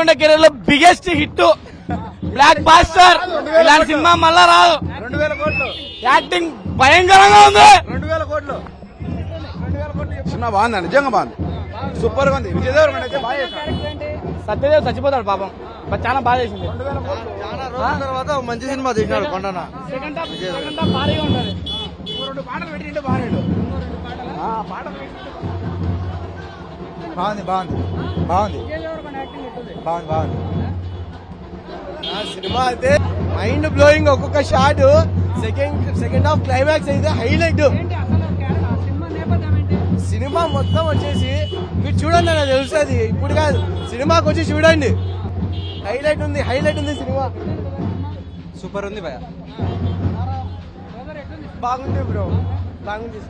Devarakonda career లో biggest hit, black buster. ఇలాంటి cinema మళ్ళా రాదు. 2000 కోట్లు, యాక్టింగ్ భయంకరంగా ఉంది. 2000 కోట్లు. సినిమా బాగుంది, నిజంగా బాగుంది, సూపర్ గా ఉంది. విజయ్ దేవరకొండ అయితే బాగా చేశాడు. సత్యదేవ్ చచ్చిపోతాడు పాపం, చాలా బాగా చేసింది. చాలా రోజుల తర్వాత మంచి సినిమా తీసినాడు కొండన. సెకండ్ హాఫ్ భారీగా ఉంటుంది. 2 పాటలు పెట్టింటే బాగానేడు. బాగుంది బాగుంది బాగుంది బాగుంది బాగుంది. సినిమా అయితే మైండ్ బ్లోయింగ్. ఒక్కొక్క షాట్, సెకండ్ హాఫ్ క్లైమాక్స్ అయితే హైలైట్. సినిమా మొత్తం వచ్చేసి మీరు చూడండి, నాకు తెలుస్తుంది ఇప్పుడు కాదు, సినిమాకి వచ్చి చూడండి. హైలైట్ ఉంది సినిమా. సూపర్ ఉంది భయ, బాగుంది బ్రో, బాగుంది.